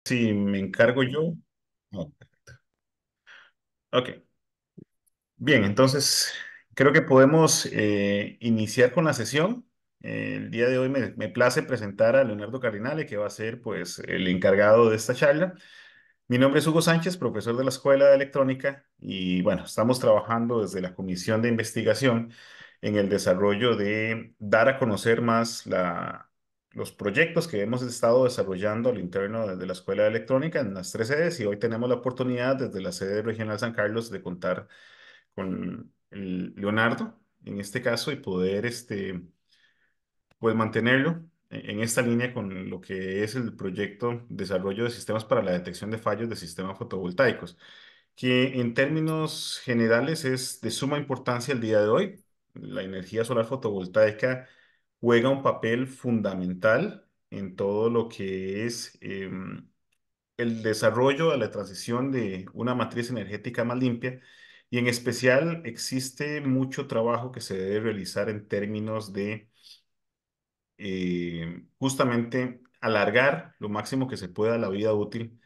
Si me encargo yo. No. Ok, bien, entonces creo que podemos iniciar con la sesión. El día de hoy me place presentar a Leonardo Cardinale, que va a ser pues el encargado de esta charla. Mi nombre es Hugo Sánchez, profesor de la Escuela de Electrónica, y bueno, estamos trabajando desde la Comisión de Investigación en el desarrollo de dar a conocer más los proyectos que hemos estado desarrollando al interno de la Escuela de Electrónica en las tres sedes, y hoy tenemos la oportunidad desde la sede regional San Carlos de contar con el Leonardo en este caso y poder pues mantenerlo en esta línea con lo que es el proyecto Desarrollo de Sistemas para la Detección de Fallos de Sistemas Fotovoltaicos, que en términos generales es de suma importancia el día de hoy. La energía solar fotovoltaica juega un papel fundamental en todo lo que es el desarrollo de la transición de una matriz energética más limpia. Y en especial existe mucho trabajo que se debe realizar en términos de justamente alargar lo máximo que se pueda la vida útil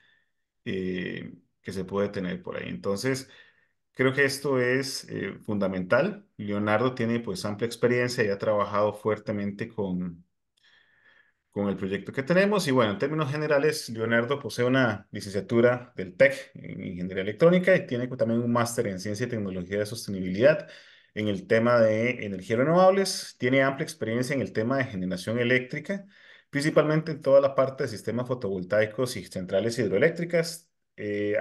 que se puede tener por ahí. Entonces, creo que esto es fundamental. Leonardo tiene pues amplia experiencia y ha trabajado fuertemente con el proyecto que tenemos. Y bueno, en términos generales, Leonardo posee una licenciatura del TEC en Ingeniería Electrónica y tiene también un máster en Ciencia y Tecnología de Sostenibilidad en el tema de energías renovables. Tiene amplia experiencia en el tema de generación eléctrica, principalmente en toda la parte de sistemas fotovoltaicos y centrales hidroeléctricas.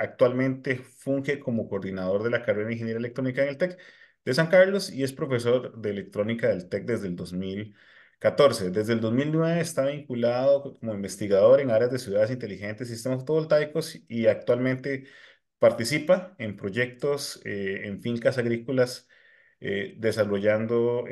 Actualmente funge como coordinador de la carrera de Ingeniería Electrónica en el TEC de San Carlos y es profesor de electrónica del TEC desde el 2014. Desde el 2009 está vinculado como investigador en áreas de ciudades inteligentes y sistemas fotovoltaicos y actualmente participa en proyectos en fincas agrícolas desarrollando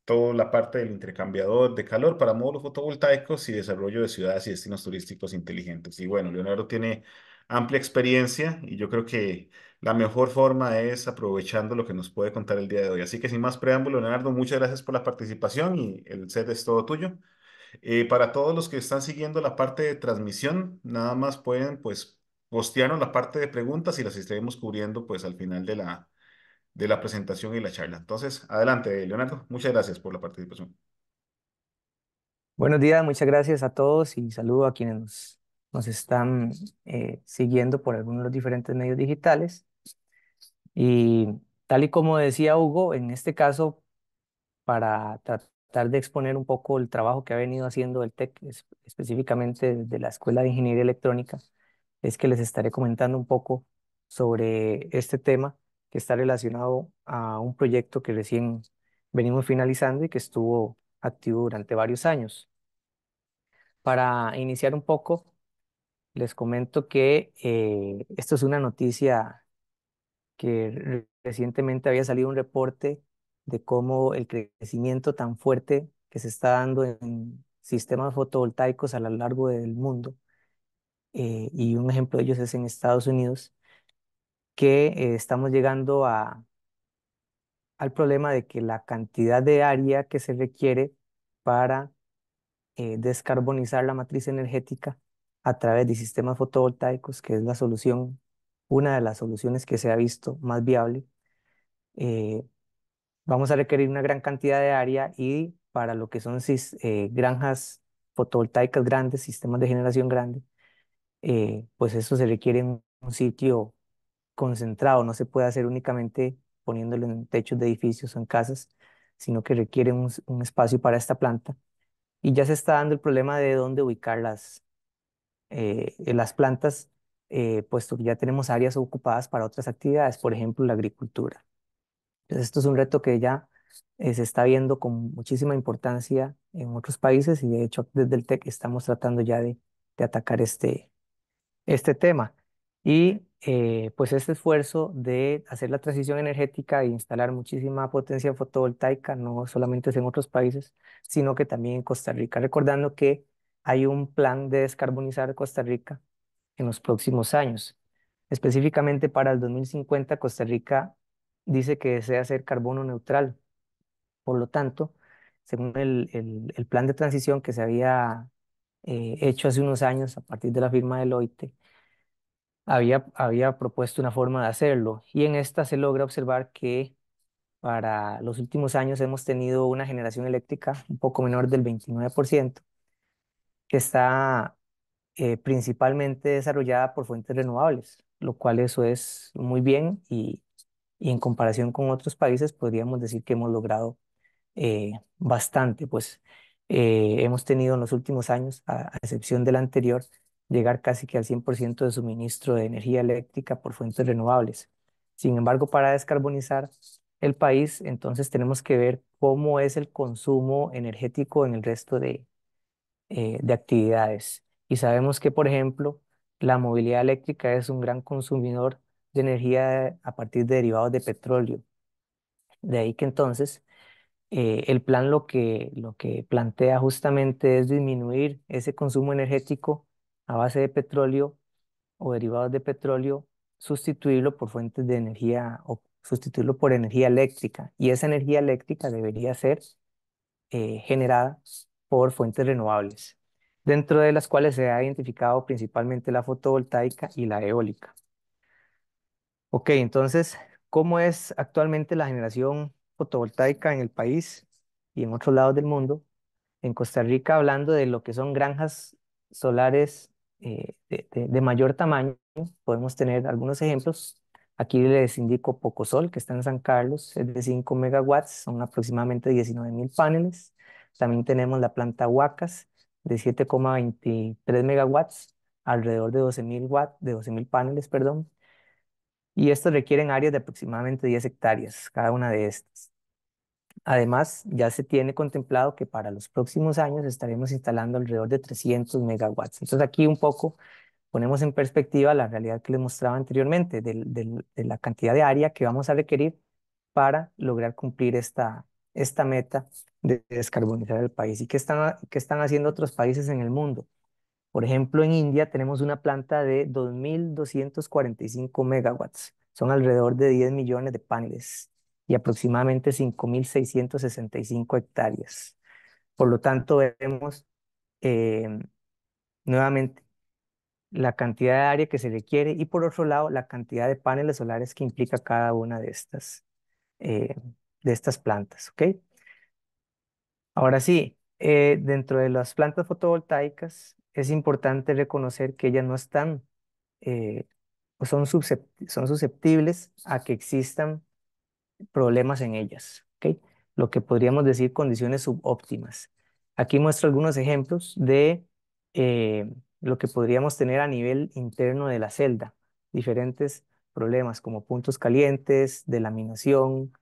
toda la parte del intercambiador de calor para módulos fotovoltaicos y desarrollo de ciudades y destinos turísticos inteligentes. Y bueno, Leonardo tiene amplia experiencia y yo creo que la mejor forma es aprovechando lo que nos puede contar el día de hoy. Así que sin más preámbulo, Leonardo, muchas gracias por la participación y el set es todo tuyo. Para todos los que están siguiendo la parte de transmisión, nada más pueden pues postearnos la parte de preguntas y las estaremos cubriendo pues al final de la presentación y la charla. Entonces, adelante, Leonardo. Muchas gracias por la participación. Buenos días, muchas gracias a todos y saludo a quienes nos están siguiendo por algunos de los diferentes medios digitales. Y tal y como decía Hugo, en este caso, para tratar de exponer un poco el trabajo que ha venido haciendo el TEC, específicamente desde la Escuela de Ingeniería Electrónica, es que les estaré comentando un poco sobre este tema que está relacionado a un proyecto que recién venimos finalizando y que estuvo activo durante varios años. Para iniciar un poco, les comento que esto es una noticia que recientemente había salido un reporte de cómo el crecimiento tan fuerte que se está dando en sistemas fotovoltaicos a lo largo del mundo, y un ejemplo de ellos es en Estados Unidos, que estamos llegando al problema de que la cantidad de área que se requiere para descarbonizar la matriz energética a través de sistemas fotovoltaicos, que es la solución, una de las soluciones que se ha visto más viable. eh, Vamos a requerir una gran cantidad de área y para lo que son granjas fotovoltaicas grandes, sistemas de generación grande, pues eso se requiere en un sitio concentrado, no se puede hacer únicamente poniéndolo en techos de edificios o en casas, sino que requiere un espacio para esta planta. Y ya se está dando el problema de dónde ubicar las plantas, puesto que ya tenemos áreas ocupadas para otras actividades, por ejemplo, la agricultura. Entonces, esto es un reto que ya se está viendo con muchísima importancia en otros países y de hecho desde el TEC estamos tratando ya de atacar este tema. Y pues este esfuerzo de hacer la transición energética e instalar muchísima potencia fotovoltaica no solamente es en otros países, sino que también en Costa Rica. Recordando que hay un plan de descarbonizar Costa Rica en los próximos años. Específicamente para el 2050, Costa Rica dice que desea ser carbono neutral. Por lo tanto, según el plan de transición que se había hecho hace unos años a partir de la firma de Deloitte, había propuesto una forma de hacerlo y en esta se logra observar que para los últimos años hemos tenido una generación eléctrica un poco menor del 29%, que está principalmente desarrollada por fuentes renovables, lo cual eso es muy bien y en comparación con otros países podríamos decir que hemos logrado bastante, pues hemos tenido en los últimos años, a excepción del anterior, llegar casi que al 100% de suministro de energía eléctrica por fuentes renovables. Sin embargo, para descarbonizar el país, entonces tenemos que ver cómo es el consumo energético en el resto de actividades. Y sabemos que, por ejemplo, la movilidad eléctrica es un gran consumidor de energía a partir de derivados de petróleo. De ahí que entonces el plan lo que plantea justamente es disminuir ese consumo energético a base de petróleo o derivados de petróleo, sustituirlo por fuentes de energía o sustituirlo por energía eléctrica. Y esa energía eléctrica debería ser generada por fuentes renovables, dentro de las cuales se ha identificado principalmente la fotovoltaica y la eólica. Ok, entonces, ¿cómo es actualmente la generación fotovoltaica en el país y en otros lados del mundo? En Costa Rica, hablando de lo que son granjas solares de mayor tamaño, podemos tener algunos ejemplos. Aquí les indico Pocosol, que está en San Carlos, es de 5 megawatts, son aproximadamente 19.000 paneles. También tenemos la planta Huacas, de 7,23 megawatts, alrededor de 12.000 watts, de 12.000 paneles, perdón. Y estos requieren áreas de aproximadamente 10 hectáreas, cada una de estas. Además, ya se tiene contemplado que para los próximos años estaremos instalando alrededor de 300 megawatts. Entonces aquí un poco ponemos en perspectiva la realidad que les mostraba anteriormente de la cantidad de área que vamos a requerir para lograr cumplir esta meta de descarbonizar el país. ¿Y qué están haciendo otros países en el mundo? Por ejemplo, en India tenemos una planta de 2.245 megawatts. Son alrededor de 10 millones de paneles y aproximadamente 5.665 hectáreas. Por lo tanto, vemos eh, nuevamente la cantidad de área que se requiere y por otro lado la cantidad de paneles solares que implica cada una eh, de estas plantas. ¿Ok? Ahora sí, dentro de las plantas fotovoltaicas es importante reconocer que ellas no están eh, o son susceptibles a que existan problemas en ellas, ¿ok? Lo que podríamos decir condiciones subóptimas. Aquí muestro algunos ejemplos de lo que podríamos tener a nivel interno de la celda. Diferentes problemas como puntos calientes, delaminación,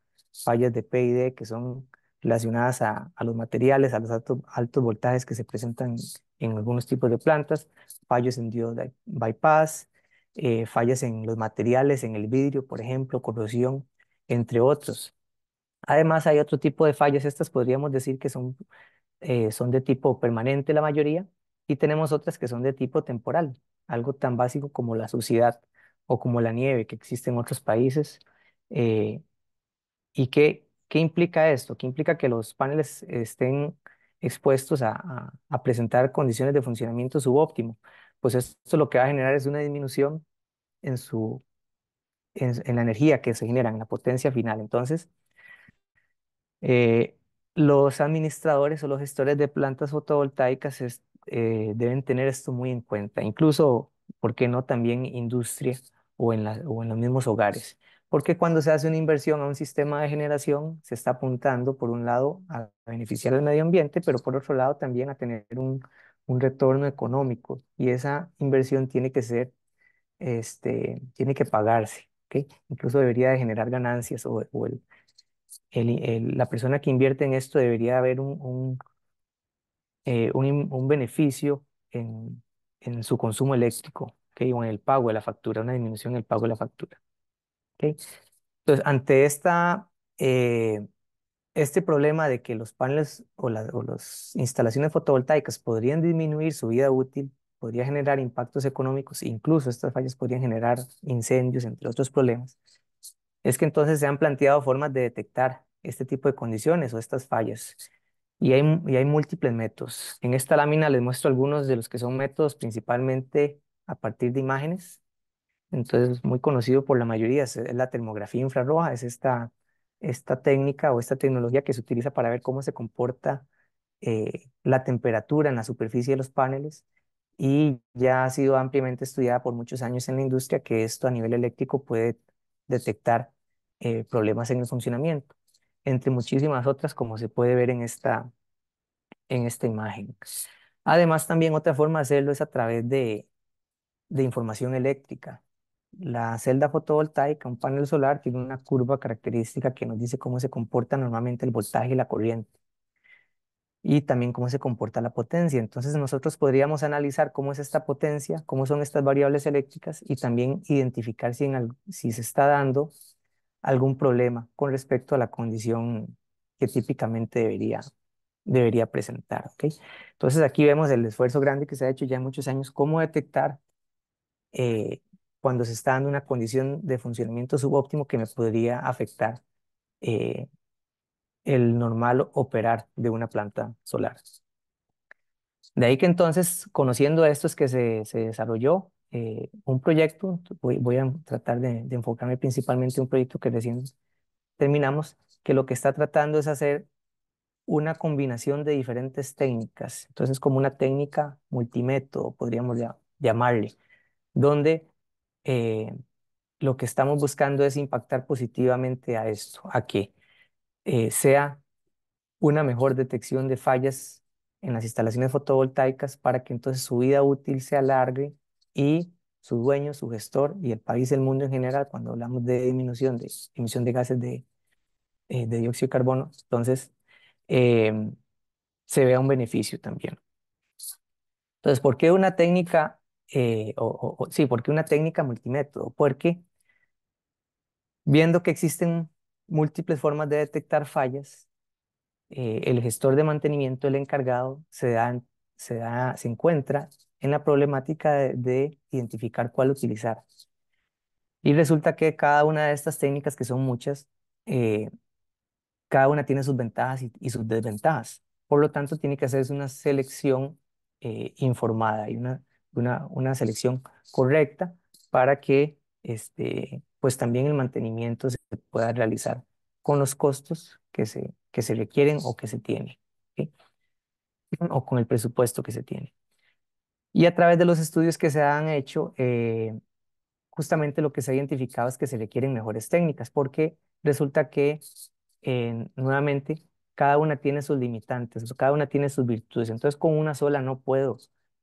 fallas de PID que son relacionadas a los materiales, a los altos voltajes que se presentan en algunos tipos de plantas, fallos en diodos de bypass, fallas en los materiales, en el vidrio, por ejemplo, corrosión, entre otros. Además, hay otro tipo de fallas, estas podríamos decir que son de tipo permanente la mayoría, y tenemos otras que son de tipo temporal, algo tan básico como la suciedad o como la nieve que existe en otros países. eh, ¿Y qué implica esto? ¿Qué implica que los paneles estén expuestos a presentar condiciones de funcionamiento subóptimo? Pues esto lo que va a generar es una disminución en en la energía que se genera, en la potencia final. Entonces, Eh, los administradores o los gestores de plantas fotovoltaicas deben tener esto muy en cuenta, incluso, ¿por qué no también industria o en los mismos hogares? Porque cuando se hace una inversión a un sistema de generación, se está apuntando, por un lado, a beneficiar al medio ambiente, pero por otro lado también a tener un retorno económico. Y esa inversión tiene que pagarse, ¿ok? Incluso debería de generar ganancias o la persona que invierte en esto debería haber un beneficio en su consumo eléctrico, ¿ok? O en el pago de la factura, una disminución en el pago de la factura. ¿Ok? Entonces, ante eh, este problema de que los paneles o las instalaciones fotovoltaicas podrían disminuir su vida útil, podría generar impactos económicos, incluso estas fallas podrían generar incendios, entre otros problemas, es que entonces se han planteado formas de detectar este tipo de condiciones o estas fallas. y hay múltiples métodos. En esta lámina les muestro algunos de los que son métodos principalmente a partir de imágenes. Entonces, muy conocido por la mayoría es la termografía infrarroja, es esta técnica o esta tecnología que se utiliza para ver cómo se comporta la temperatura en la superficie de los paneles y ya ha sido ampliamente estudiada por muchos años en la industria que esto a nivel eléctrico puede detectar problemas en el funcionamiento, entre muchísimas otras como se puede ver en esta imagen. Además, también otra forma de hacerlo es a través de información eléctrica. La celda fotovoltaica, un panel solar, tiene una curva característica que nos dice cómo se comporta normalmente el voltaje y la corriente y también cómo se comporta la potencia. Entonces nosotros podríamos analizar cómo es esta potencia, cómo son estas variables eléctricas y también identificar si se está dando algún problema con respecto a la condición que típicamente debería presentar. ¿Ok? Entonces aquí vemos el esfuerzo grande que se ha hecho ya en muchos años, cómo detectar eh, cuando se está dando una condición de funcionamiento subóptimo que me podría afectar eh, el normal operar de una planta solar. De ahí que entonces, conociendo esto, es que se desarrolló un proyecto. Voy a tratar de enfocarme principalmente en un proyecto que recién terminamos, que lo que está tratando es hacer una combinación de diferentes técnicas. Entonces, como una técnica multimétodo, podríamos llamarle, donde eh, lo que estamos buscando es impactar positivamente a esto, a que sea una mejor detección de fallas en las instalaciones fotovoltaicas para que entonces su vida útil se alargue y su dueño, su gestor y el país, el mundo en general, cuando hablamos de disminución de emisión de gases de dióxido de carbono, entonces eh, se vea un beneficio también. Entonces, ¿por qué una técnica, sí, por qué una técnica multimétodo? Porque viendo que existen múltiples formas de detectar fallas, el gestor de mantenimiento, el encargado, se encuentra en la problemática de identificar cuál utilizar. Y resulta que cada una de estas técnicas, que son muchas, eh, cada una tiene sus ventajas y sus desventajas. Por lo tanto, tiene que hacerse una selección informada y una selección correcta para que pues también el mantenimiento se pueda realizar con los costos que se requieren o que se tienen, ¿ok? O con el presupuesto que se tiene. Y a través de los estudios que se han hecho, justamente lo que se ha identificado es que se requieren mejores técnicas, porque resulta que, nuevamente, cada una tiene sus limitantes, o cada una tiene sus virtudes. Entonces, con una sola no puedo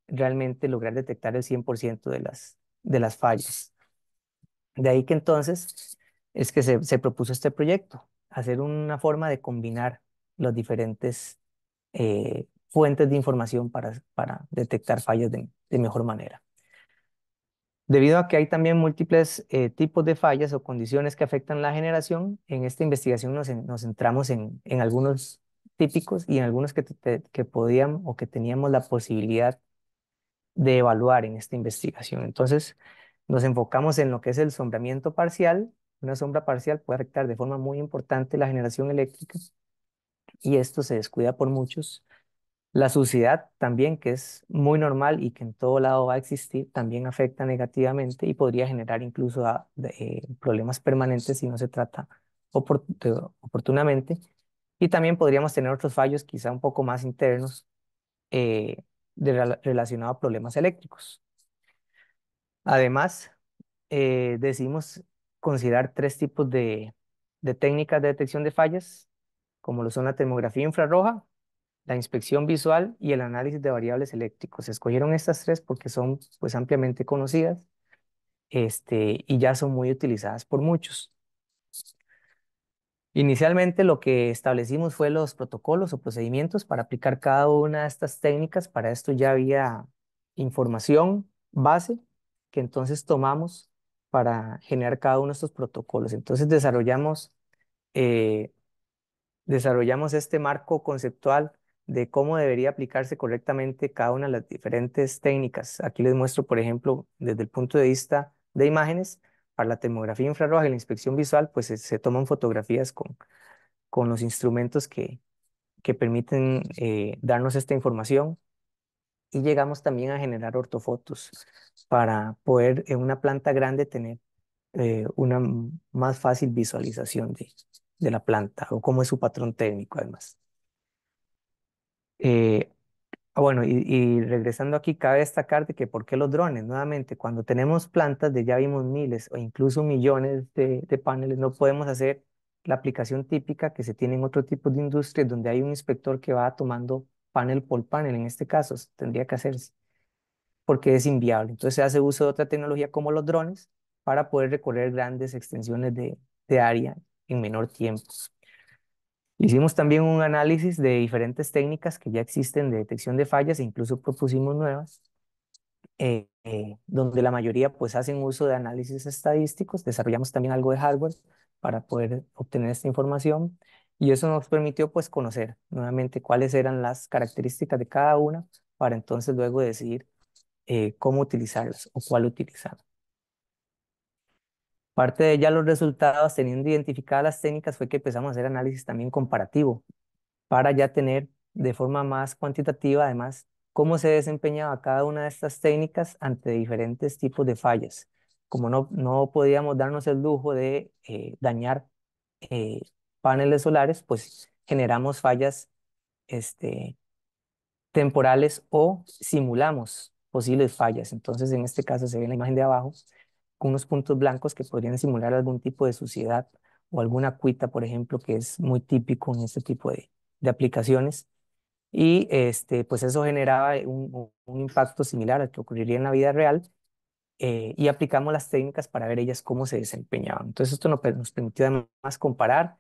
realmente lograr detectar el 100% de las fallas. De ahí que entonces es que se propuso este proyecto, hacer una forma de combinar los diferentes fuentes de información para detectar fallas de mejor manera. Debido a que hay también múltiples tipos de fallas o condiciones que afectan la generación, en esta investigación nos centramos en algunos típicos y en algunos que podíamos o que teníamos la posibilidad de evaluar en esta investigación. Entonces, nos enfocamos en lo que es el sombreamiento parcial. Una sombra parcial puede afectar de forma muy importante la generación eléctrica y esto se descuida por muchos. La suciedad también, que es muy normal y que en todo lado va a existir, también afecta negativamente y podría generar incluso problemas permanentes si no se trata oportunamente. Y también podríamos tener otros fallos, quizá un poco más internos, eh, relacionados a problemas eléctricos. Además, decidimos considerar tres tipos de técnicas de detección de fallas, como lo son la termografía infrarroja, la inspección visual y el análisis de variables eléctricos. Se escogieron estas tres porque son pues ampliamente conocidas, y ya son muy utilizadas por muchos. Inicialmente lo que establecimos fue los protocolos o procedimientos para aplicar cada una de estas técnicas. Para esto ya había información base que entonces tomamos para generar cada uno de estos protocolos. Entonces eh, desarrollamos este marco conceptual de cómo debería aplicarse correctamente cada una de las diferentes técnicas. Aquí les muestro, por ejemplo, desde el punto de vista de imágenes, para la termografía infrarroja y la inspección visual, pues se toman fotografías con los instrumentos que permiten darnos esta información y llegamos también a generar ortofotos para poder en una planta grande tener una más fácil visualización de la planta o cómo es su patrón técnico además. Eh, bueno, y regresando aquí, cabe destacar de que por qué los drones, nuevamente, cuando tenemos plantas de ya vimos miles o incluso millones de paneles, no podemos hacer la aplicación típica que se tiene en otro tipo de industrias donde hay un inspector que va tomando panel por panel, en este caso tendría que hacerse porque es inviable. Entonces se hace uso de otra tecnología como los drones para poder recorrer grandes extensiones de área en menor tiempo. Hicimos también un análisis de diferentes técnicas que ya existen de detección de fallas e incluso propusimos nuevas, donde la mayoría pues hacen uso de análisis estadísticos. Desarrollamos también algo de hardware para poder obtener esta información y eso nos permitió pues conocer nuevamente cuáles eran las características de cada una para entonces luego decidir cómo utilizarlas o cuál utilizar. Parte de ya los resultados, teniendo identificadas las técnicas, fue que empezamos a hacer análisis también comparativo para ya tener de forma más cuantitativa, además, cómo se desempeñaba cada una de estas técnicas ante diferentes tipos de fallas. Como no podíamos darnos el lujo de dañar eh, paneles solares, pues generamos fallas este, temporales o simulamos posibles fallas. Entonces, en este caso se ve en la imagen de abajo con unos puntos blancos que podrían simular algún tipo de suciedad o alguna cuita, por ejemplo, que es muy típico en este tipo de aplicaciones. Y pues eso generaba un impacto similar al que ocurriría en la vida real y aplicamos las técnicas para ver ellas cómo se desempeñaban. Entonces esto nos permitió además comparar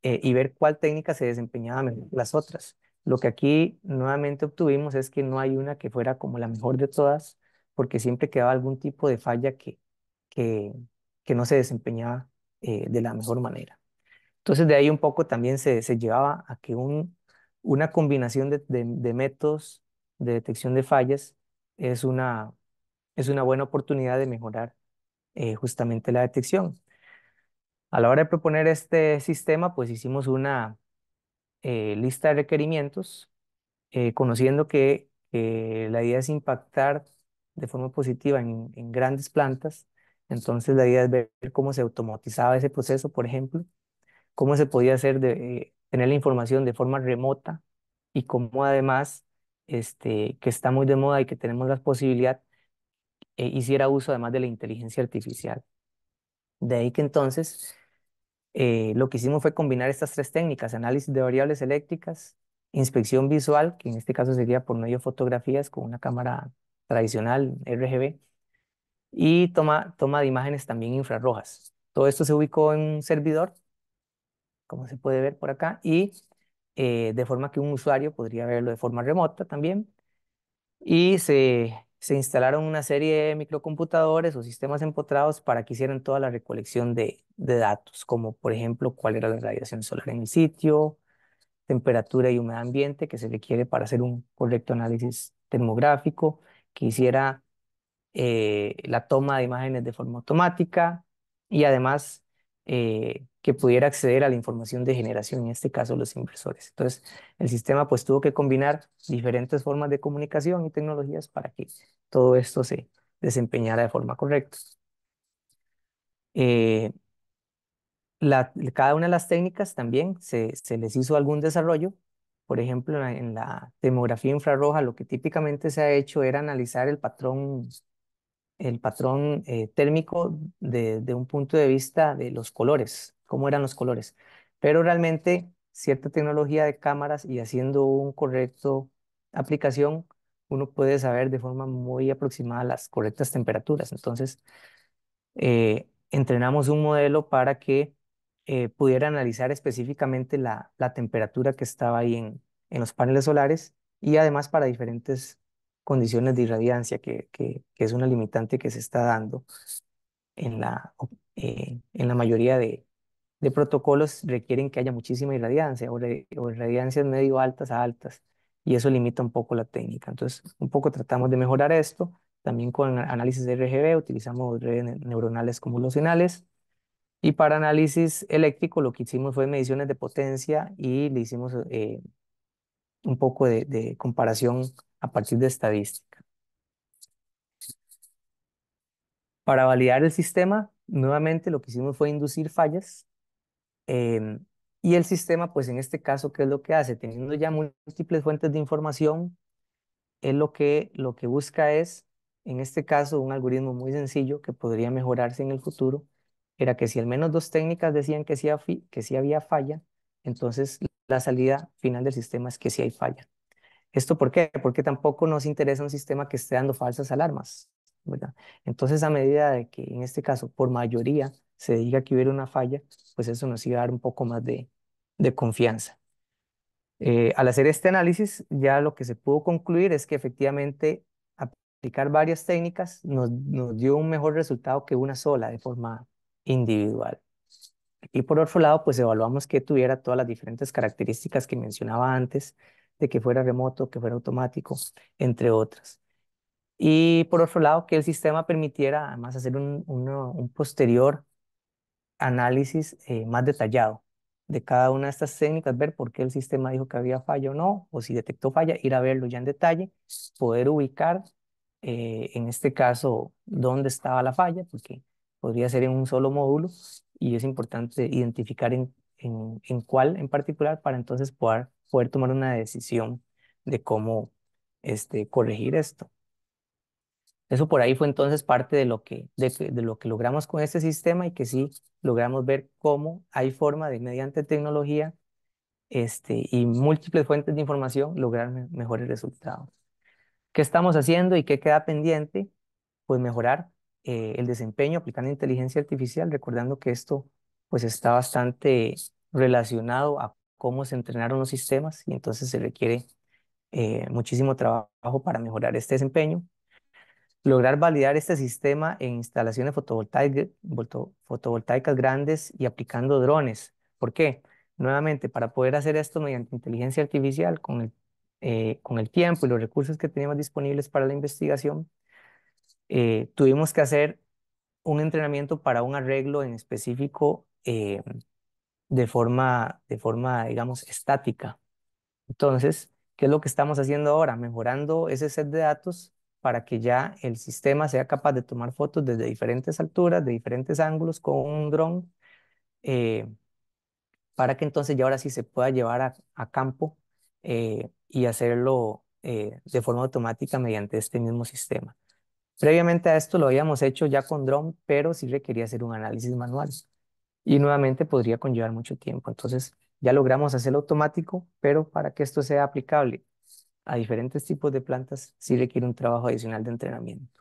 y ver cuál técnica se desempeñaba mejor que las otras. Lo que aquí nuevamente obtuvimos es que no hay una que fuera como la mejor de todas, porque siempre quedaba algún tipo de falla que, que no se desempeñaba de la mejor manera. Entonces de ahí un poco también se llevaba a que una combinación de métodos de detección de fallas es una buena oportunidad de mejorar justamente la detección. A la hora de proponer este sistema, pues hicimos una lista de requerimientos, conociendo que la idea es impactar de forma positiva en grandes plantas. Entonces la idea es ver cómo se automatizaba ese proceso, por ejemplo, cómo se podía hacer tener la información de forma remota y cómo además, que está muy de moda y que tenemos la posibilidad, hiciera uso además de la inteligencia artificial. De ahí que entonces lo que hicimos fue combinar estas tres técnicas: análisis de variables eléctricas, inspección visual, que en este caso sería por medio de fotografías con una cámara tradicional RGB, y toma de imágenes también infrarrojas. Todo esto se ubicó en un servidor, como se puede ver por acá, y de forma que un usuario podría verlo de forma remota también. Y se instalaron una serie de microcomputadores o sistemas empotrados para que hicieran toda la recolección de datos, como por ejemplo cuál era la radiación solar en el sitio, temperatura y humedad ambiente que se requiere para hacer un correcto análisis termográfico, que hiciera la toma de imágenes de forma automática y además que pudiera acceder a la información de generación, en este caso los inversores. Entonces, el sistema pues tuvo que combinar diferentes formas de comunicación y tecnologías para que todo esto se desempeñara de forma correcta. Eh, cada una de las técnicas también se les hizo algún desarrollo. Por ejemplo, en la tomografía infrarroja, lo que típicamente se ha hecho era analizar el patrón térmico de un punto de vista de los colores, cómo eran los colores. Pero realmente cierta tecnología de cámaras y haciendo un correcto aplicación, uno puede saber de forma muy aproximada las correctas temperaturas. Entonces, entrenamos un modelo para que pudiera analizar específicamente la temperatura que estaba ahí en los paneles solares y además para diferentes condiciones de irradiancia, que es una limitante que se está dando en la mayoría de protocolos, requieren que haya muchísima irradiancia o irradiancias medio altas a altas, y eso limita un poco la técnica. Entonces, un poco tratamos de mejorar esto. También con análisis de RGB utilizamos redes neuronales convolucionales. Y para análisis eléctrico lo que hicimos fue mediciones de potencia y le hicimos un poco de comparación a partir de estadística. Para validar el sistema, nuevamente lo que hicimos fue inducir fallas. em, y el sistema, pues en este caso, ¿qué es lo que hace? Teniendo ya múltiples fuentes de información, él lo que busca es, en este caso, un algoritmo muy sencillo que podría mejorarse en el futuro, era que si al menos dos técnicas decían que que sí había falla, entonces la salida final del sistema es que sí hay falla. ¿Esto por qué? Porque tampoco nos interesa un sistema que esté dando falsas alarmas, ¿verdad? Entonces, a medida de que en este caso, por mayoría, se diga que hubiera una falla, pues eso nos iba a dar un poco más de confianza. Al hacer este análisis, ya lo que se pudo concluir es que efectivamente aplicar varias técnicas nos dio un mejor resultado que una sola de forma individual. Y por otro lado, pues evaluamos que tuviera todas las diferentes características que mencionaba antes, de que fuera remoto, que fuera automático, entre otras. Y por otro lado, que el sistema permitiera además hacer un posterior análisis más detallado de cada una de estas técnicas, ver por qué el sistema dijo que había falla o no, o si detectó falla, ir a verlo ya en detalle, poder ubicar, en este caso, dónde estaba la falla, porque podría ser en un solo módulo y es importante identificar en cuál en particular para entonces poder tomar una decisión de cómo corregir esto. Eso por ahí fue entonces parte de lo que logramos con este sistema y que sí logramos ver cómo hay forma de, mediante tecnología y múltiples fuentes de información, lograr mejores resultados. ¿Qué estamos haciendo y qué queda pendiente? Pues mejorar el desempeño aplicando inteligencia artificial, recordando que esto pues está bastante relacionado a cómo se entrenaron los sistemas y entonces se requiere muchísimo trabajo para mejorar este desempeño. Lograr validar este sistema en instalaciones fotovoltaicas grandes y aplicando drones. ¿Por qué? Nuevamente, para poder hacer esto mediante inteligencia artificial, con el tiempo y los recursos que teníamos disponibles para la investigación, tuvimos que hacer un entrenamiento para un arreglo en específico de forma, digamos, estática. Entonces, ¿qué es lo que estamos haciendo ahora? Mejorando ese set de datos para que ya el sistema sea capaz de tomar fotos desde diferentes alturas, de diferentes ángulos con un dron, eh, para que entonces ya ahora sí se pueda llevar a campo y hacerlo de forma automática mediante este mismo sistema. Previamente a esto lo habíamos hecho ya con dron, pero sí requería hacer un análisis manual y nuevamente podría conllevar mucho tiempo. Entonces, ya logramos hacerlo automático, pero para que esto sea aplicable a diferentes tipos de plantas sí requiere un trabajo adicional de entrenamiento.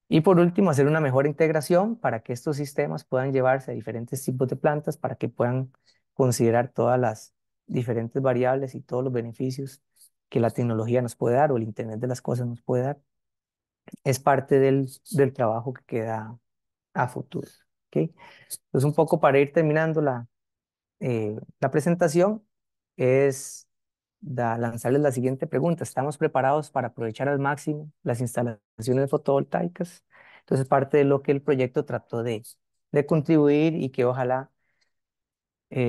Y por último, hacer una mejor integración para que estos sistemas puedan llevarse a diferentes tipos de plantas, para que puedan considerar todas las diferentes variables y todos los beneficios que la tecnología nos puede dar o el Internet de las cosas nos puede dar. Es parte del trabajo que queda a futuro. ¿Ok? Entonces, un poco para ir terminando la presentación, es lanzarles la siguiente pregunta. ¿Estamos preparados para aprovechar al máximo las instalaciones fotovoltaicas? Entonces, parte de lo que el proyecto trató de contribuir y que ojalá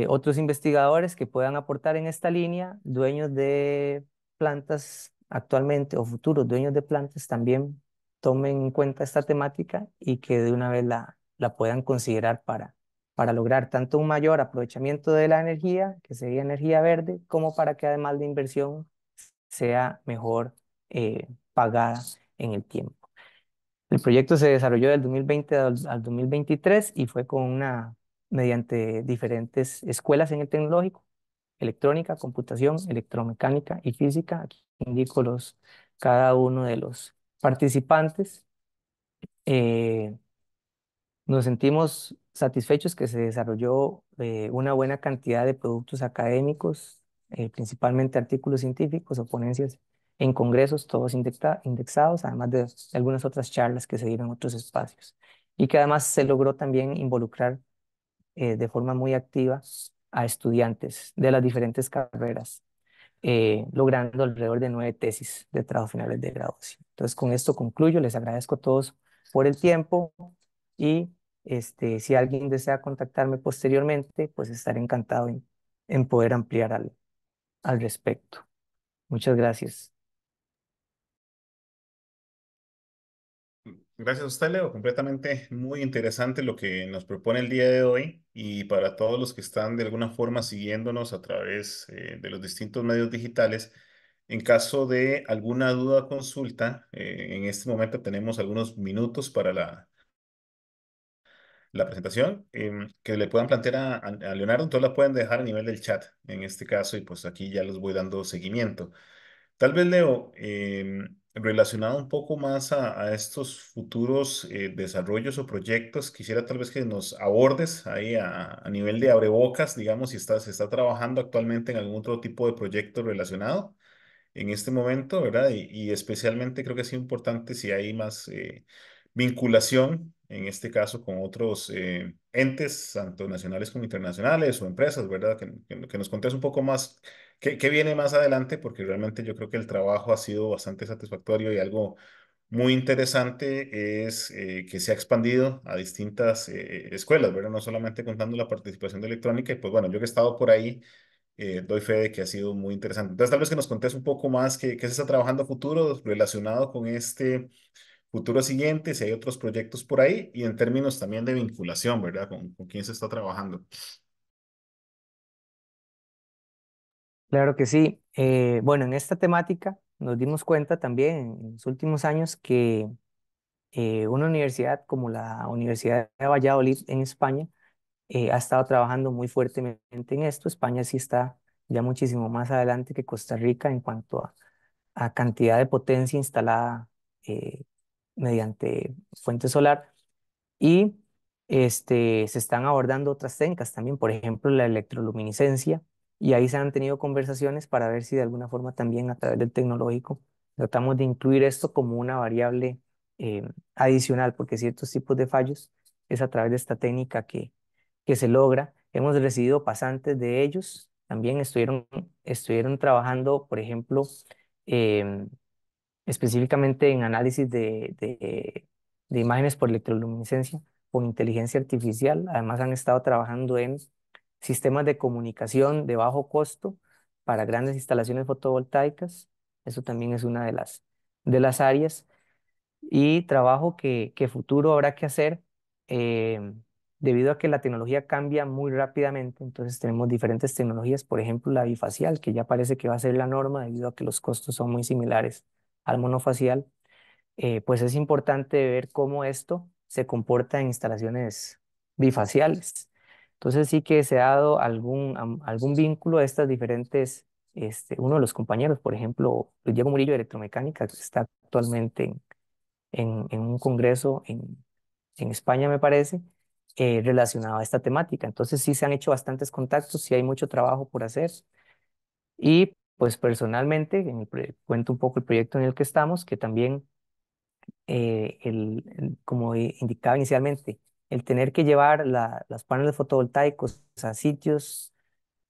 otros investigadores que puedan aportar en esta línea, dueños de plantas actualmente o futuros dueños de plantas, también tomen en cuenta esta temática y que de una vez la puedan considerar para lograr tanto un mayor aprovechamiento de la energía, que sería energía verde, como para que además de inversión sea mejor pagada en el tiempo. El proyecto se desarrolló del 2020 al 2023 y fue mediante diferentes escuelas en el tecnológico: electrónica, computación, electromecánica y física. Aquí indico cada uno de los participantes. Eh, Nos sentimos satisfechos que se desarrolló una buena cantidad de productos académicos, principalmente artículos científicos o ponencias en congresos, todos indexados, además de algunas otras charlas que se dieron en otros espacios. Y que además se logró también involucrar de forma muy activa a estudiantes de las diferentes carreras, logrando alrededor de 9 tesis de trabajo finales de graduación. Entonces, con esto concluyo. Les agradezco a todos por el tiempo y si alguien desea contactarme posteriormente, pues estaré encantado en poder ampliar al respecto. Muchas gracias. Gracias a usted, Leo. Completamente muy interesante lo que nos propone el día de hoy y para todos los que están de alguna forma siguiéndonos a través de los distintos medios digitales. En caso de alguna duda o consulta, en este momento tenemos algunos minutos para la presentación que le puedan plantear a Leonardo, entonces la pueden dejar a nivel del chat en este caso y pues aquí ya los voy dando seguimiento. Tal vez, Leo, relacionado un poco más a estos futuros desarrollos o proyectos, quisiera tal vez que nos abordes ahí a nivel de abrebocas, digamos, si se está trabajando actualmente en algún otro tipo de proyecto relacionado en este momento, ¿verdad? Y especialmente creo que es importante si hay más vinculación, en este caso, con otros entes, tanto nacionales como internacionales o empresas, ¿verdad? Que nos contes un poco más qué viene más adelante, porque realmente yo creo que el trabajo ha sido bastante satisfactorio y algo muy interesante es que se ha expandido a distintas escuelas, ¿verdad? No solamente contando la participación de electrónica, y pues bueno, yo que he estado por ahí doy fe de que ha sido muy interesante. Entonces, tal vez que nos contés un poco más qué se está trabajando a futuro relacionado con este futuro siguiente, si hay otros proyectos por ahí y en términos también de vinculación, ¿verdad? Con quién se está trabajando. Claro que sí. Bueno, en esta temática nos dimos cuenta también en los últimos años que una universidad como la Universidad de Valladolid en España ha estado trabajando muy fuertemente en esto. España sí está ya muchísimo más adelante que Costa Rica en cuanto a cantidad de potencia instalada eh, mediante fuente solar. Y se están abordando otras técnicas también, por ejemplo, la electroluminiscencia, y ahí se han tenido conversaciones para ver si de alguna forma también a través del tecnológico tratamos de incluir esto como una variable adicional, porque ciertos tipos de fallos es a través de esta técnica que se logra. Hemos recibido pasantes de ellos, también estuvieron trabajando, por ejemplo, em, específicamente en análisis de imágenes por electroluminiscencia con inteligencia artificial. Además, han estado trabajando en sistemas de comunicación de bajo costo para grandes instalaciones fotovoltaicas. Eso también es una de las áreas. Y trabajo que futuro habrá que hacer eh, debido a que la tecnología cambia muy rápidamente. Entonces tenemos diferentes tecnologías, por ejemplo, la bifacial, que ya parece que va a ser la norma debido a que los costos son muy similares al monofacial. Pues es importante ver cómo esto se comporta en instalaciones bifaciales. Entonces sí que se ha dado algún vínculo a estas diferentes, uno de los compañeros, por ejemplo, Luis Diego Murillo de Electromecánica, que está actualmente en un congreso en España, me parece, relacionado a esta temática. Entonces sí se han hecho bastantes contactos, sí hay mucho trabajo por hacer. Y pues personalmente, cuento un poco el proyecto en el que estamos, que también como indicaba inicialmente, el tener que llevar las paneles fotovoltaicos a sitios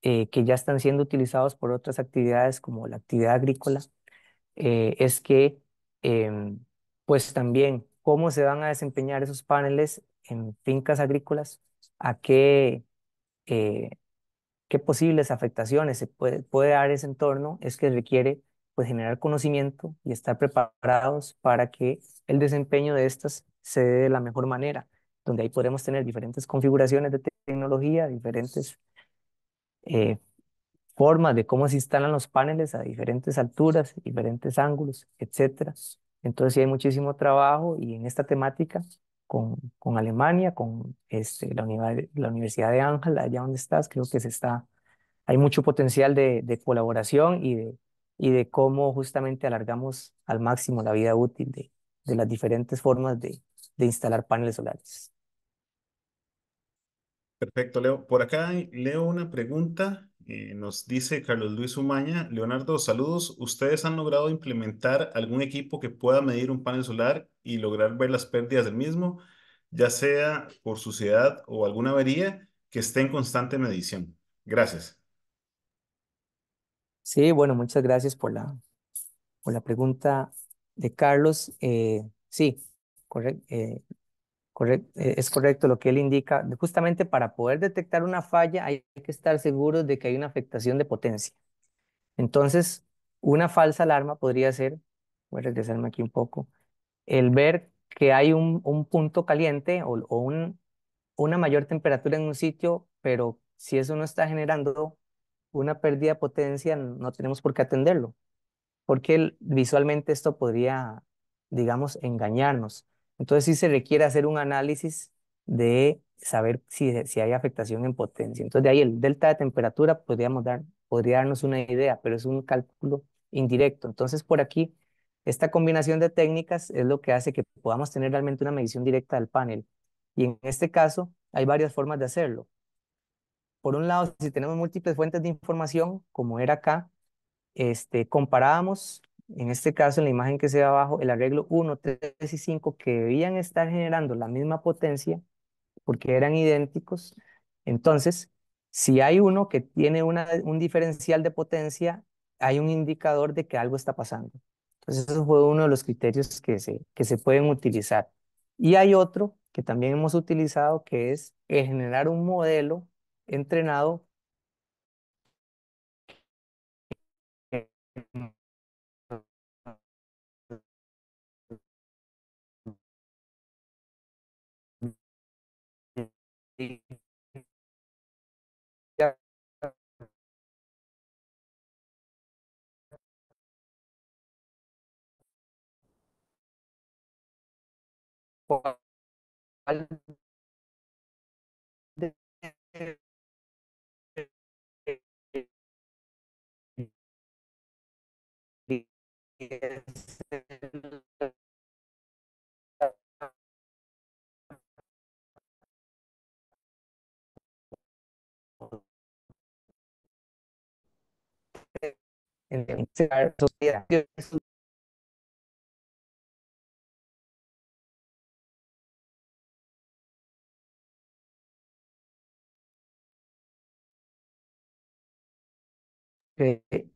que ya están siendo utilizados por otras actividades como la actividad agrícola, es que em, pues también cómo se van a desempeñar esos paneles en fincas agrícolas, a eh, qué posibles afectaciones se puede dar ese entorno, es que requiere pues generar conocimiento y estar preparados para que el desempeño de estas se dé de la mejor manera, donde ahí podremos tener diferentes configuraciones de tecnología, diferentes eh, formas de cómo se instalan los paneles a diferentes alturas, diferentes ángulos, etcétera. Entonces sí hay muchísimo trabajo y en esta temática con Alemania, con la Universidad de Ángel, allá donde estás, creo que hay mucho potencial de colaboración y de cómo justamente alargamos al máximo la vida útil de las diferentes formas de instalar paneles solares. Perfecto, Leo. Por acá leo una pregunta. Nos dice Carlos Luis Umaña. Leonardo, saludos. ¿Ustedes han logrado implementar algún equipo que pueda medir un panel solar y lograr ver las pérdidas del mismo, ya sea por suciedad o alguna avería que esté en constante medición? Gracias. Sí, bueno, muchas gracias por la pregunta de Carlos. Sí, correcto. Es correcto lo que él indica. Justamente para poder detectar una falla hay que estar seguros de que hay una afectación de potencia. Entonces, Una falsa alarma podría ser, voy a regresarme aquí un poco, el ver que hay un punto caliente una mayor temperatura en un sitio, pero si eso no está generando una pérdida de potencia, no tenemos por qué atenderlo, porque visualmente esto podría, digamos, engañarnos. Entonces sí se requiere hacer un análisis de saber si hay afectación en potencia. Entonces de ahí el delta de temperatura podría darnos una idea, pero es un cálculo indirecto. Entonces por aquí, esta combinación de técnicas es lo que hace que podamos tener realmente una medición directa del panel. Y en este caso hay varias formas de hacerlo. Por un lado, si tenemos múltiples fuentes de información, como era acá, comparábamos, en este caso, en la imagen que se ve abajo, el arreglo 1, 3 y 5 que debían estar generando la misma potencia porque eran idénticos. Entonces, si hay uno que tiene un diferencial de potencia, hay un indicador de que algo está pasando. Entonces, eso fue uno de los criterios que se pueden utilizar. Y hay otro que también hemos utilizado, que es el generar un modelo entrenado cuál de-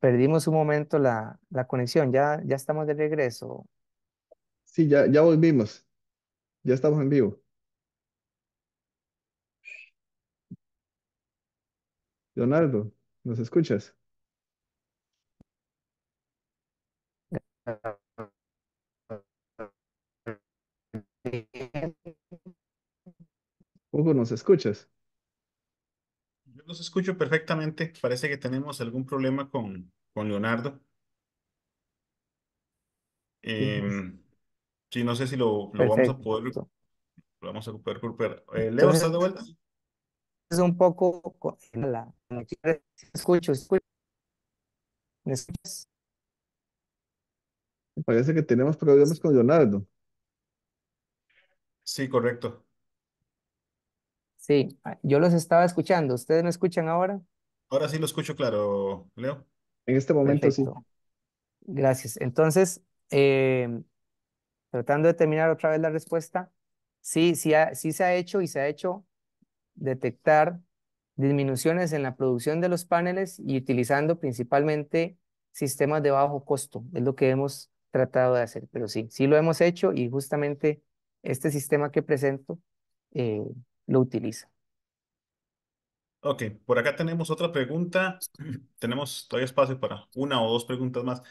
Perdimos un momento la conexión, ya estamos de regreso. Sí, ya volvimos. Ya estamos en vivo. Leonardo, ¿nos escuchas? Hugo, ¿nos escuchas? Yo los escucho perfectamente. Parece que tenemos algún problema con Leonardo. Fíjese. Em, sí, no sé si lo vamos a poder, Perfecto. lo vamos a poder recuperar. Leo, Entonces, ¿estás de vuelta? es un poco la escucho, ¿me escuchas? Parece que tenemos problemas con Leonardo. Sí, correcto. Sí, yo los estaba escuchando. ¿Ustedes me escuchan ahora? Ahora sí lo escucho claro, Leo. En este momento sí. Perfecto. Gracias. Entonces, tratando de terminar otra vez la respuesta, sí, sí se ha hecho y se ha hecho detectar disminuciones en la producción de los paneles y utilizando principalmente sistemas de bajo costo. Es lo que hemos tratado de hacer, pero sí, sí lo hemos hecho y justamente este sistema que presento eh, lo utiliza. Ok, por acá tenemos otra pregunta. Tenemos todavía espacio para una o dos preguntas más.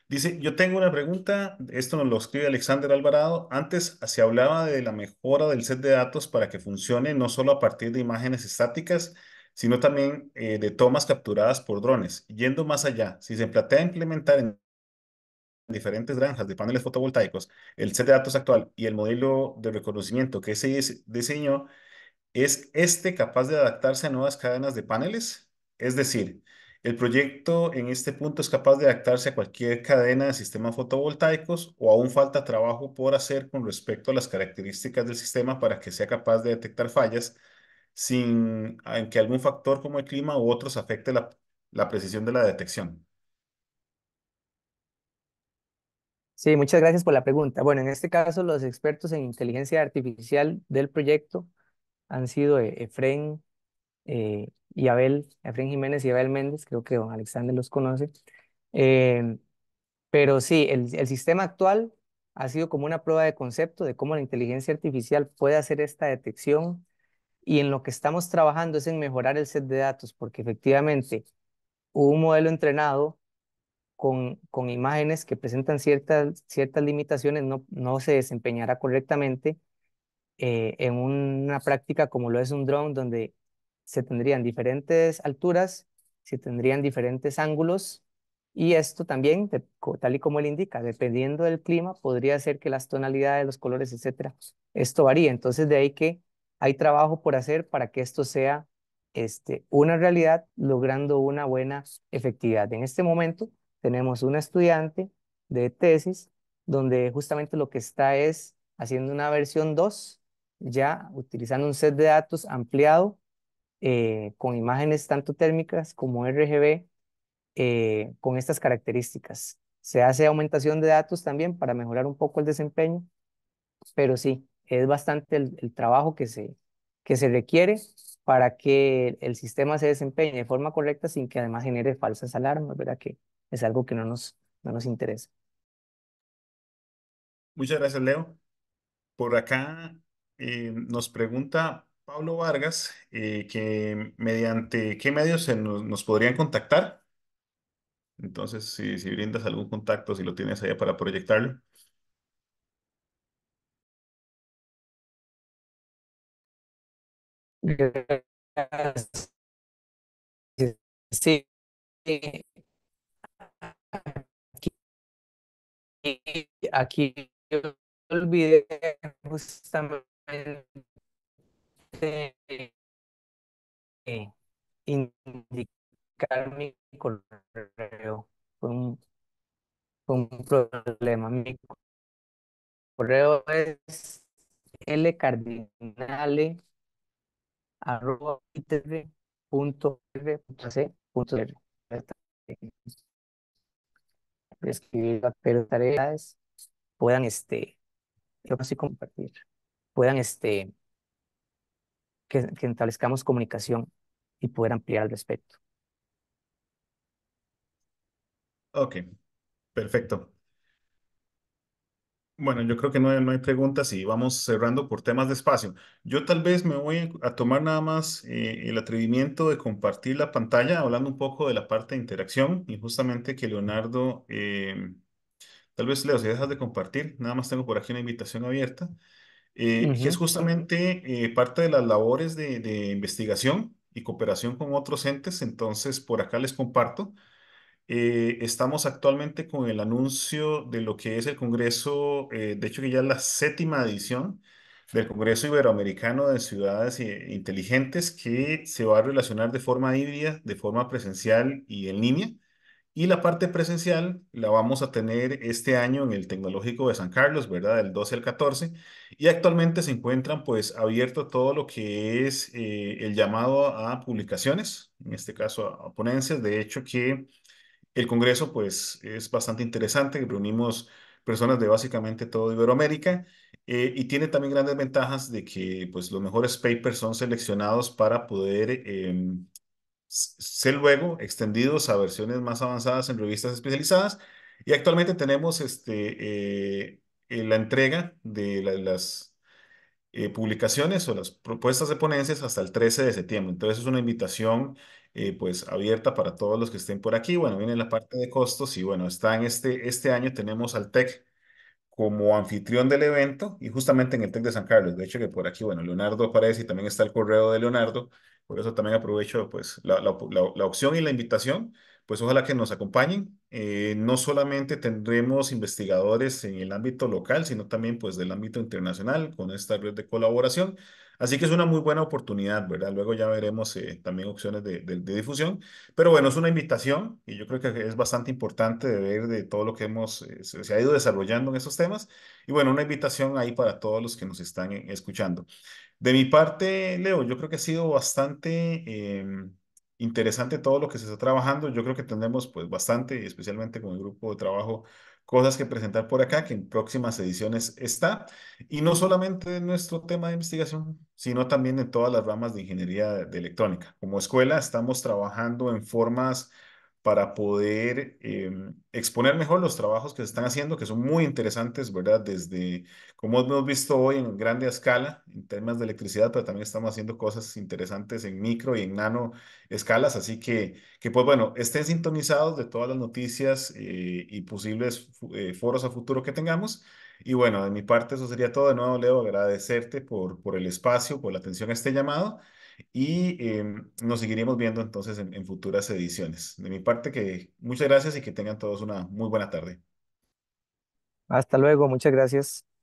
Dice, yo tengo una pregunta, esto nos lo escribe Alexander Alvarado. Antes se hablaba de la mejora del set de datos para que funcione no solo a partir de imágenes estáticas, sino también de tomas capturadas por drones. Yendo más allá, si se plantea implementar en diferentes granjas de paneles fotovoltaicos el set de datos actual y el modelo de reconocimiento que se diseñó, ¿es este capaz de adaptarse a nuevas cadenas de paneles? Es decir, ¿el proyecto en este punto es capaz de adaptarse a cualquier cadena de sistemas fotovoltaicos o aún falta trabajo por hacer con respecto a las características del sistema para que sea capaz de detectar fallas sin que algún factor como el clima u otros afecte la precisión de la detección? Sí, muchas gracias por la pregunta. Bueno, en este caso, los expertos en inteligencia artificial del proyecto han sido Efren Jiménez y Abel Méndez, creo que don Alexander los conoce. Eh, pero sí, el sistema actual ha sido como una prueba de concepto de cómo la inteligencia artificial puede hacer esta detección y en lo que estamos trabajando es en mejorar el set de datos, porque efectivamente hubo un modelo entrenado con imágenes que presentan ciertas limitaciones no se desempeñará correctamente en una práctica como lo es un drone, donde se tendrían diferentes alturas, se tendrían diferentes ángulos, y esto también, tal y como él indica, dependiendo del clima, podría ser que las tonalidades, los colores, etcétera, esto varía. Entonces, de ahí que hay trabajo por hacer para que esto sea una realidad, logrando una buena efectividad. En este momento tenemos una estudiante de tesis donde justamente lo que está es haciendo una versión 2, ya utilizando un set de datos ampliado con imágenes tanto térmicas como RGB con estas características. Se hace aumentación de datos también para mejorar un poco el desempeño, pero sí, es bastante el trabajo que se requiere para que el sistema se desempeñe de forma correcta sin que además genere falsas alarmas, ¿verdad? Que es algo que no nos interesa. Muchas gracias, Leo. Por acá nos pregunta Pablo Vargas que mediante qué medios nos podrían contactar. Entonces, si brindas algún contacto, si lo tienes allá para proyectarlo. Gracias. Sí, aquí olvidé justamente eh, indicar mi correo. Fue fue un problema. Mi correo es lcardinale arroba itr.r.c.r. Escribir, pero tareas puedan, lo que así compartir, puedan, que establezcamos comunicación y poder ampliar al respecto. Ok, perfecto. Bueno, yo creo que no hay preguntas y vamos cerrando por temas de espacio. Yo tal vez me voy a tomar nada más el atrevimiento de compartir la pantalla, hablando un poco de la parte de interacción y justamente que Leonardo, tal vez Leo, si dejas de compartir, nada más tengo por aquí una invitación abierta, que es Ujú. justamente parte de las labores de investigación y cooperación con otros entes. Entonces, por acá les comparto. Estamos actualmente con el anuncio de lo que es el Congreso, de hecho que ya es la séptima edición del Congreso Iberoamericano de Ciudades Inteligentes, que se va a relacionar de forma híbrida, de forma presencial y en línea. Y la parte presencial la vamos a tener este año en el Tecnológico de San Carlos, ¿verdad? Del 12 al 14. Y actualmente se encuentran pues abierto todo lo que es el llamado a publicaciones, en este caso a ponencias. De hecho que el Congreso, pues, es bastante interesante. Reunimos personas de básicamente toda Iberoamérica y tiene también grandes ventajas de que, pues, los mejores papers son seleccionados para poder ser luego extendidos a versiones más avanzadas en revistas especializadas. Y actualmente tenemos la entrega de las publicaciones o las propuestas de ponencias hasta el 13 de septiembre. Entonces es una invitación pues abierta para todos los que estén por aquí. Bueno, viene la parte de costos y bueno, está en este año tenemos al TEC como anfitrión del evento y justamente en el TEC de San Carlos. De hecho que por aquí, bueno, Leonardo aparece y también está el correo de Leonardo. Por eso también aprovecho pues la opción y la invitación. Pues ojalá que nos acompañen. No solamente tendremos investigadores en el ámbito local, sino también pues del ámbito internacional con esta red de colaboración. Así que es una muy buena oportunidad, ¿verdad? Luego ya veremos también opciones de difusión. Pero bueno, es una invitación y yo creo que es bastante importante de ver de todo lo que se ha ido desarrollando en esos temas. Y bueno, una invitación ahí para todos los que nos están escuchando. De mi parte, Leo, yo creo que ha sido bastante interesante todo lo que se está trabajando. Yo creo que tenemos pues bastante, especialmente con el grupo de trabajo, cosas que presentar por acá, que en próximas ediciones está. Y no solamente en nuestro tema de investigación, sino también en todas las ramas de ingeniería de electrónica. Como escuela estamos trabajando en formas para poder exponer mejor los trabajos que se están haciendo, que son muy interesantes, ¿verdad? Desde, como hemos visto hoy, en grande escala, en temas de electricidad, pero también estamos haciendo cosas interesantes en micro y en nano escalas, así que pues bueno, estén sintonizados de todas las noticias y posibles foros a futuro que tengamos. Y bueno, de mi parte eso sería todo. De nuevo, Leo, agradecerte por el espacio, por la atención a este llamado y nos seguiremos viendo entonces en futuras ediciones. De mi parte, que muchas gracias y que tengan todos una muy buena tarde. Hasta luego, muchas gracias.